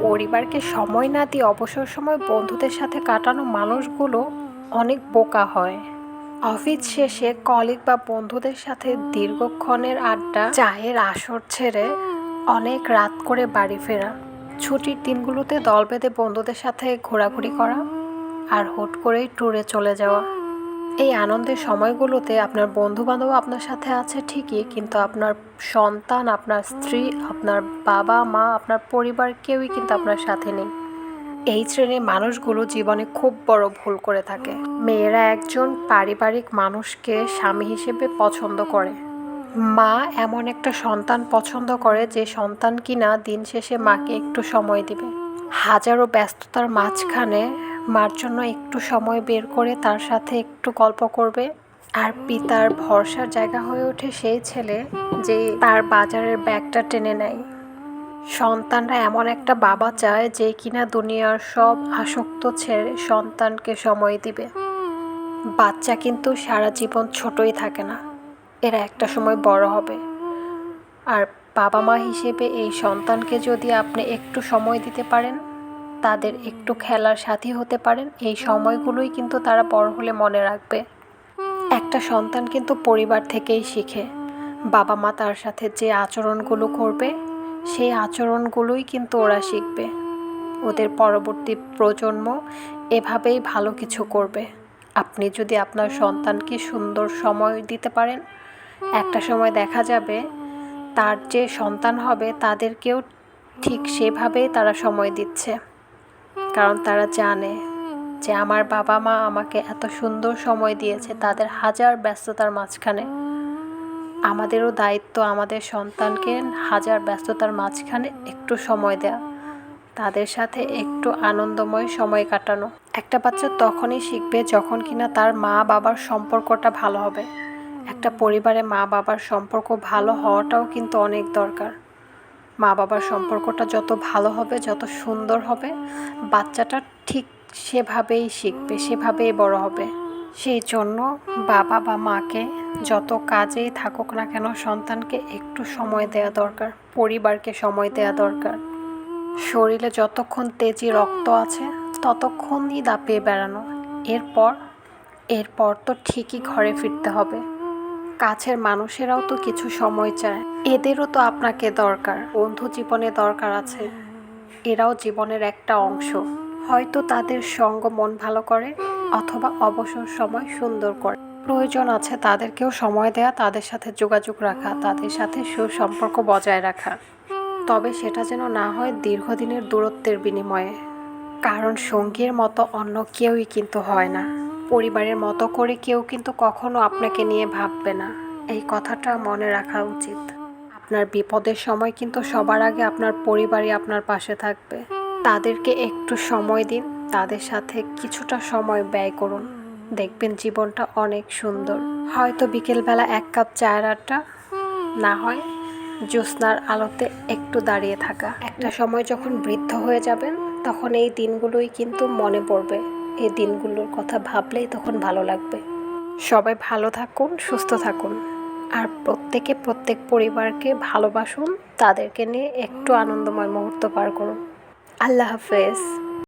পরিবারকে সময় না দিয়ে অবসর সময় বন্ধুদের সাথে কাটানো মানুষগুলো অনেক বোকা হয়। অফিস শেষে কলিগ বা বন্ধুদের সাথে দীর্ঘক্ষণের আড্ডা, চায়ের আসর ছেড়ে অনেক রাত করে বাড়ি ফেরা, ছুটির দিনগুলোতে দল বেঁধে বন্ধুদের সাথে ঘোরাঘুরি করা আর হুট করেই ট্যুরে চলে যাওয়া। এই আনন্দের সময়গুলোতে আপনার বন্ধুবান্ধব আপনার সাথে আছে ঠিকই, কিন্তু আপনার সন্তান, আপনার স্ত্রী, আপনার বাবা মা, আপনার পরিবার কেউই কিন্তু আপনার সাথে নেই। এই শ্রেণীর মানুষগুলো জীবনে খুব বড় ভুল করে থাকে। মেয়েরা একজন পারিবারিক মানুষকে স্বামী হিসেবে পছন্দ করে। মা এমন একটা সন্তান পছন্দ করে যে সন্তান কিনা দিন শেষে মাকে একটু সময় দিবে। হাজারো ব্যস্ততার মাঝখানে মার জন্য একটু সময় বের করে তার সাথে একটু গল্প করবে। আর পিতার ভরসার জায়গা হয়ে ওঠে সেই ছেলে যে তার বাজারের ব্যাগটা টেনে নেয়। সন্তানরা এমন একটা বাবা চায় যে কিনা দুনিয়ার সব আসক্ত ছেড়ে সন্তানকে সময় দিবে। বাচ্চা কিন্তু সারা জীবন ছোটই থাকে না, এরা একটা সময় বড় হবে। আর বাবা মা হিসেবে এই সন্তানকে যদি আপনি একটু সময় দিতে পারেন, তাদের একটু খেলার সাথী হতে পারেন, এই সময়গুলোই কিন্তু তারা বড় হলে মনে রাখবে। একটা সন্তান কিন্তু পরিবার থেকেই শিখে। বাবা মা তার সাথে যে আচরণগুলো করবে সেই আচরণগুলোই কিন্তু ওরা শিখবে। ওদের পরবর্তী প্রজন্ম এভাবেই ভালো কিছু করবে। আপনি যদি আপনার সন্তানকে সুন্দর সময় দিতে পারেন, একটা সময় দেখা যাবে তার যে সন্তান হবে তাদেরকেও ঠিক সেভাবেই তারা সময় দিচ্ছে। কারণ তারা জানে যে আমার বাবা মা আমাকে এত সুন্দর সময় দিয়েছে তাদের হাজার ব্যস্ততার মাঝখানে। আমাদেরও দায়িত্ব আমাদের সন্তানকে হাজার ব্যস্ততার মাঝখানে একটু সময় দেয়া, তাদের সাথে একটু আনন্দময় সময় কাটানো। একটা বাচ্চা তখনই শিখবে যখন কিনা তার মা বাবার সম্পর্কটা ভালো হবে। একটা পরিবারে মা বাবার সম্পর্ক ভালো হওয়াটাও কিন্তু অনেক দরকার। মা বাবার সম্পর্কটা যত ভালো হবে, যত সুন্দর হবে, বাচ্চাটা ঠিক সেভাবেই শিখবে, সেভাবেই বড় হবে। সেই জন্য বাবা বা মাকে যত কাজেই থাকুক না কেন সন্তানকে একটু সময় দেওয়া দরকার, পরিবারকে সময় দেওয়া দরকার। শরীরে যতক্ষণ তেজি রক্ত আছে ততক্ষণই দাপিয়ে বেড়ানো। এরপর তো ঠিকই ঘরে ফিরতে হবে। কাছের মানুষেরাও তো কিছু সময় চায়, এদেরও তো আপনাকে দরকার। বন্ধু জীবনে দরকার আছে, এরাও জীবনের একটা অংশ। হয়তো তাদের সঙ্গ মন ভালো করে অথবা অবসর সময় সুন্দর করে। প্রয়োজন আছে তাদেরকেও সময় দেয়া, তাদের সাথে যোগাযোগ রাখা, তাদের সাথে সুসম্পর্ক বজায় রাখা। তবে সেটা যেন না হয় দীর্ঘদিনের দূরত্বের বিনিময়ে। কারণ সঙ্গীর মতো অন্য কেউই কিন্তু হয় না। পরিবারের মতো করে কেউ কিন্তু কখনো আপনাকে নিয়ে ভাববে না, এই কথাটা মনে রাখা উচিত। আপনার বিপদের সময় কিন্তু সবার আগে আপনার পরিবারই আপনার পাশে থাকবে। তাদেরকে একটু সময় দিন, তাদের সাথে কিছুটা সময় ব্যয় করুন, দেখবেন জীবনটা অনেক সুন্দর। হয়তো বিকেলবেলা এক কাপ চায়ের আড্ডা, না হয় জ্যোৎস্নার আলোতে একটু দাঁড়িয়ে থাকা। একটা সময় যখন বৃদ্ধ হয়ে যাবেন তখন এই দিনগুলোই কিন্তু মনে পড়বে। এই দিনগুলোর কথা ভাবলেই তখন ভালো লাগবে। সবাই ভালো থাকুন, সুস্থ থাকুন, আর প্রত্যেক পরিবারকে ভালোবাসুন, তাদেরকে নিয়ে একটু আনন্দময় মুহূর্ত পার করুন। আল্লাহ হাফেজ।